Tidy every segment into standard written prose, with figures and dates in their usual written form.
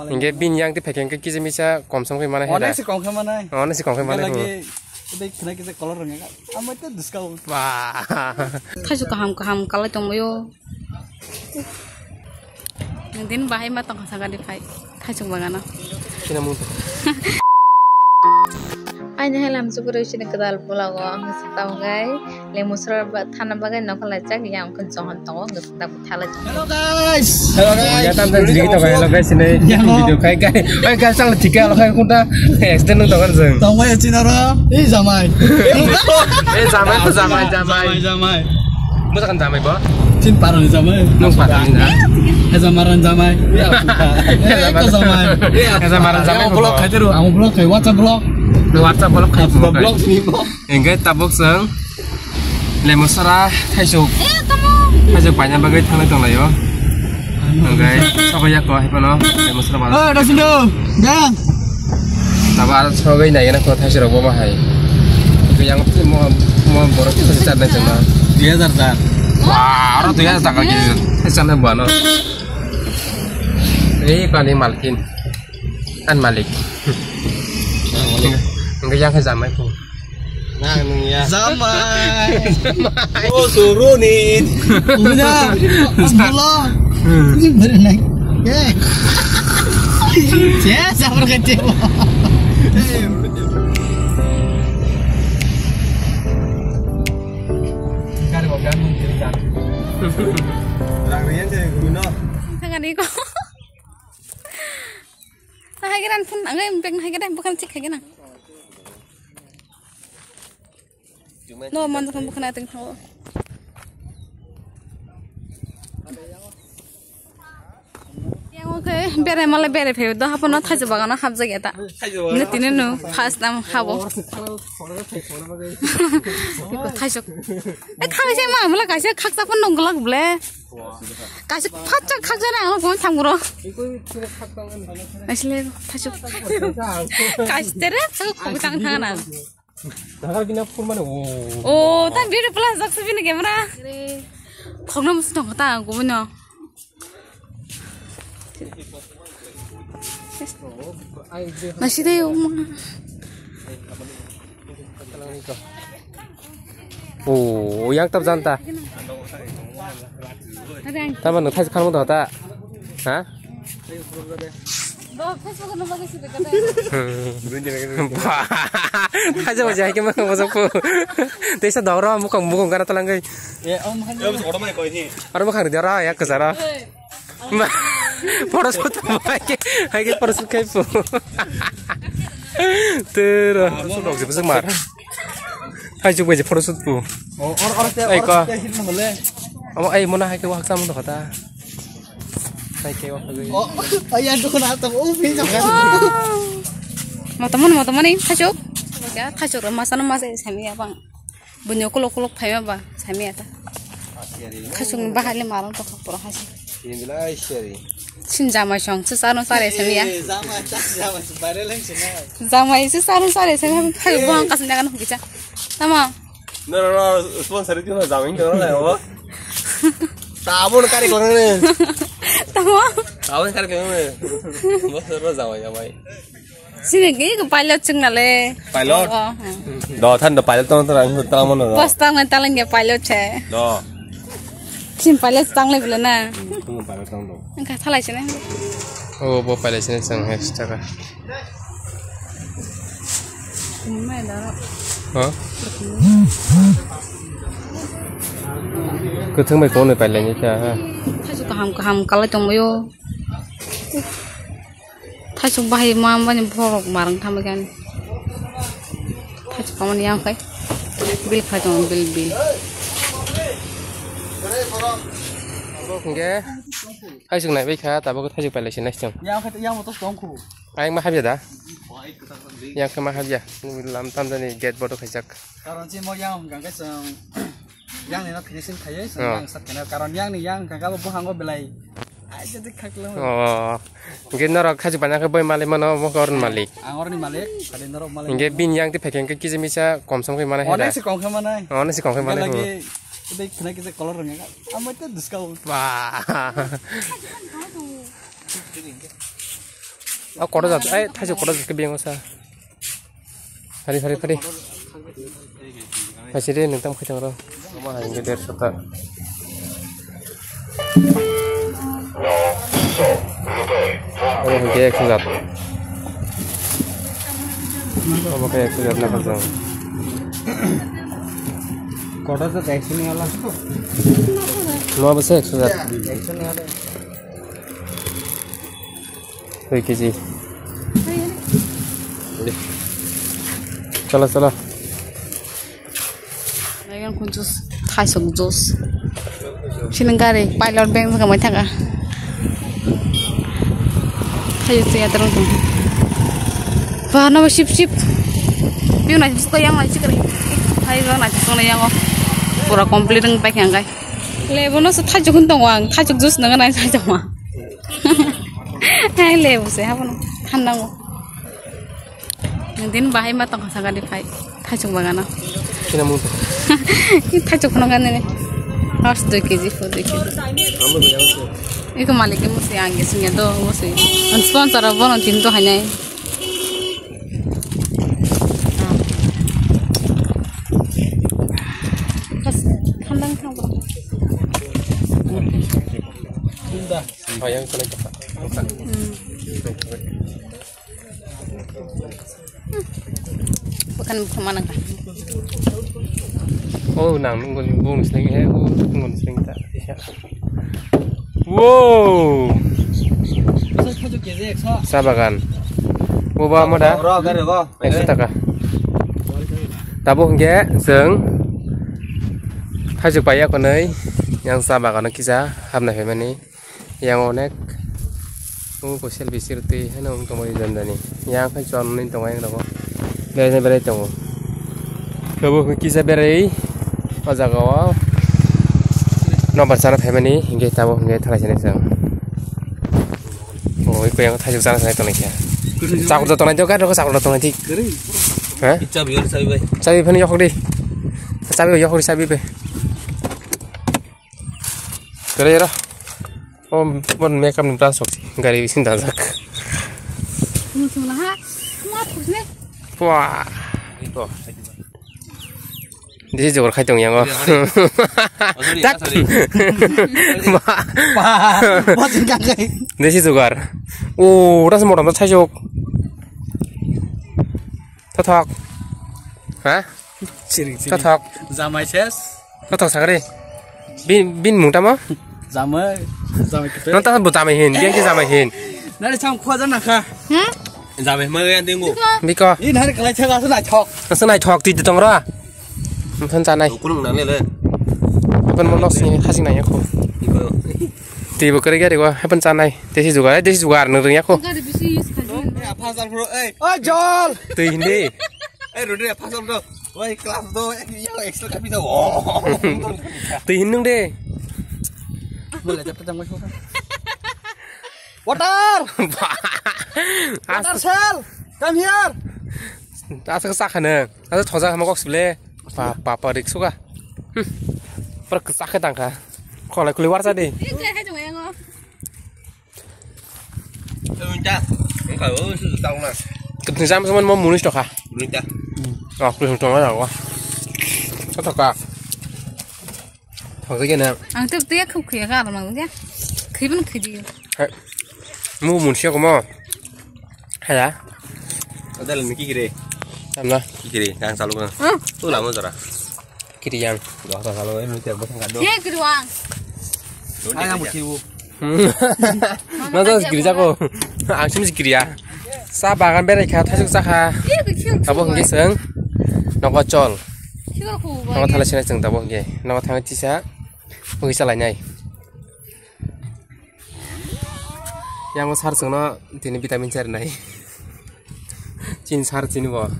Inge bin yang di packing ke kisi misa komsom ke mana heda. Nasi kong ke mana? Nasi kong ke mana? Lagi udah kena kita kolor enggak? Amat itu diskon. Wah. Thaju kaham kala tongmoyo. Ngendin bahai ma tong sanga di pai. Thaju bangana. Kina mun. Aina helam suguro sini kedal pulago ngasitaw gay le musra ba thana bagay nokala jak yang kun jongon tongo ngasitaw thala. Hello guys. Ya tam tam jadi kita hello guys ini video kai kai. Ai kai sang tiga lo kai kuda extend nang tongan seng. Tongway cinara. Jamai. Jamai. Musa kan jamai ba? Cin parang jamai. Nung parang na. Samaran jamai. Jamai. Samaran jamai. Blog kai teru. Ang blog kai WhatsApp blog. WhatsApp blog kai blog ni mo. Enggai tabok seng. Le musra thaisu. Thaisu banyak bagai thang tong layo. Enggai sabaya ko hepono le musra ba. Rasindo. Gang. Tabar sogai nai na ko thaisu ro ba hai. Itu yang mo borok itu secara nasional. 2000 tak. Wah, orang 2000 tak lagi. Sana bano. Ini kali Malkin. An Malik. Enggak yang zamai pun. Nah, ya. Zamai. Oh, surunin. Udah. Astagfirullah. Ini berenang. Ya. Ya, sabar kecil. Larian dari guna. Tangan iko. Hagiran pun anggai impek hagiran bukan cik hagiran. No man kan bukan ating tho. Yang oke bere male bere pheu da hapon thaj bagana habja geta. Ne tinenu first time habo. Thajok. Khang se ma mala kaise khaksa pon nongla ble. Kaise phacha khakjana ang gon thamgro. Asle thajok. Kaise tere khobi tang thangana. Dagar kina pun mana Oh, tan beauty plus zakse bini camera. Khogna mus tong ta gobuno. Masih deh umma. Oh, yang tab janta. Taman nu thais khalmo ta. Ha? Do Facebook no bagi sih dekate. Aja wajah ke mana masuk pu. Desa daura mukang kana talangai. Ya, om kan. Ya, orang mana kau ini? Orang mukang dara ya kesara. Poros foto hai ke poros kai pu. Tera. Sudah sih besar mar. Hai juga je poros pu. Oh, orang teh hidung boleh. Amo ai mona hai ke wak sam to kata. Hai ke wak lagi. Oh, ayah dukun atau pinjam kan. Mau teman ni thajok. Ya thajok masana mas sami ya bang. Bunyo kulok phai ba sami ata. Khasung bahale marang to khapura hasi. Ini lah syari. Sinjama song sesarun sare sami ya. Sama bareleng sini. Zamai sesarun sare sami phai bang kasnya kan hukicha. Tama. No, sponsor itu nggak jamin kalau lah ya. Tabun kari kau ni. Tama. Tabun kari kau ni. Sponsor nggak jamin ya mai. Sini gini ke pilot ceng nale. Pilot. Do than do pilot terang mana? Pas tangan ya pilot ce. Do. Sim pilot tang le belana. Tunggu pilot tang do. Enggak salah sini. Oh, bawa pilot sini sang extra. Mana dah? Hah? Ketung mai kau ni pilot ni cah. Thajok kaham kala tongmoyo. Thajok bahai ma banyak borok marang thamagan. Thajok kaman yang kai. Bil khajong bil. Enggak. Hai sung nai baik kah, tapi aku thajok pilot sini cang. Yang motor tongku. Aing mah habis dah. Yang kemah habis. Lam tam tadi get bodoh kajak. Karon si mau yang gangga sang. Yang ni nak finishing kaya sang yang sakena. Karon yang ni yang gangga bu hanggo belai. Aja dik khak lang. Oh. Enggak norok thajok banyak ke boy malik mana mau koran malik. Angor ni malik, ada norok malik. Enggak bin yang di packing ke kisi misa komsom ke mana heda. Si kong ke mana? Nasi kong ke mana? Lagi udah kena kita kolor enggak? Amat itu diskon. Wah. 걸어 잡. 에 타죠 걸어 잡게 비행어사. 파리. 사실은 능담 그정으로 너무 하는 게 됐었다. 이게 그것. kayak sudah nak kosong. Kota tuh actionnya lah. Mau apa sih sudah? Actionnya ada. Baik sih. Salah. Layan kunjus, Thai-sok jus. Sinengkari, pilot bank sama macam apa? Ayo saya terus. Wah, nama sip. Biar nanti suka yang lagi kiri. Ayo nanti suka yang pura komplit dengan pack yang kai. Lebuno se Thai-sok untung wang, Thai-sok jus dengan nanti saja mah. Hai lebu sih, apa no? Handang. Nanti bahaya mata kau sangat di Thai-sok bagaimana? Kena muntah. Thai-sok pun kan ini. Harus 2 kg, 4 kg. Kamu berapa sih? Iku maliknya mesti angge sungnya do mesti. Sponsor apa non tim to hanya. Kandang kamu. Indah. Yang kena cepat. Bukan kemana kan? Oh, nang ngun sling ngun sling tak. Wow. Sabakan. Boba moda. Ekstra ka. Tabu hingga seng. Hajuk paya konai yang sabakan kisah hamna femani yang onek. Kusel bisir ti hano kemoi jandani. Yang kacuan nin tongai ngako. Berai tongo. Tabu kisah berai. Pazagawa. Nomor sana family hingga tahu hingga terasa nesang. Oh, itu yang tajuk sana saya tolong ya. Sakur datang nanti kan, sakur datang nanti. Hah? Sabi pani yok di. Sabi be. Kira. Oh, bon makeup ni berasok sih. Gari bisin dazak. Musuh lah. Wah. Itu. Ini juga kayak yang oh. Tak. Macam kayak. Ini juga. Oh, rasa mau nonton tajuk. Tatok. Hah? Tatok. Zamai ses. Tatok sakari. Bin muntah mah? Zamai kita. Nonton buat zamahin, dia kita zamahin. Nari cang kuat jangan kah? Zamai mana yang tunggu? Biko. Ini hari kalau cakap sudah cok. Senai cok di tengah ra. Mungkin sana. Kurang nang le. Apa mau sini hasil nanya aku. Tiba kerja deh gua. Apa sana? Desi juga nurungnya aku. Pasal bro, oh Jol. Tuh ini. Udah pasal bro. Woi kelas tuh yang ekstra kami tahu. Tuh hinung deh. Boleh cepet jangan masuk. Water. Water sel. Come here. Asa kesakana. Asa thosa sama kok sebelah. Papa rik suka. Perkesak tangka. Kalau keluar tadi. Minta. Enggak, sudah tahu lah. Ketinggalan sama mau munus toh kah? Minta. Oh, belum tahu lah gua. Kata kak. Tahu saja nak. Ang tu dia kau kaya kan orang tu ya. Kibun kiri. Mau munus aku mau. Ada. Ada lagi kiri. Sama. Kiri, yang selalu kan. Tuh lama zara. Kiri yang. Gak usah selalu ini tiap bos nggak do. Dia kiri wang. Ayam berkiwu. Masa kiri jago. Angsim kiri ya. Sabakan bereka tajuk saka. Dia kiri. Tabu hingga seng. Noko col. Kiri aku. Noko thala sini seng tabu hingga. Noko thangat cisa. Mungkin lainnya. Yang sar sengno ini vitamin C naik. Cin sar cini gua.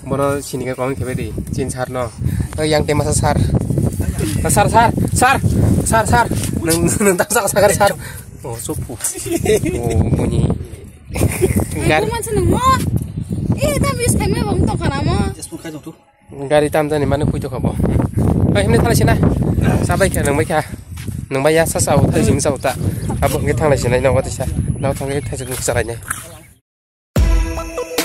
Mono sini kan kawan kebedi. Cin sar no. Yang tema sar. Sar. Neng tak sar. Oh supu. Oh bunyi. Aku macam nama. Tapi saya memang tak nama. Gari tam tadi mana pujuk apa? Ini thala sini. Sampai ke neng bayar sasau. Tadi sini sasau tak. Apa kita thala sini. Neng kata saya. Neng thangat tajuk salahnya. Bang.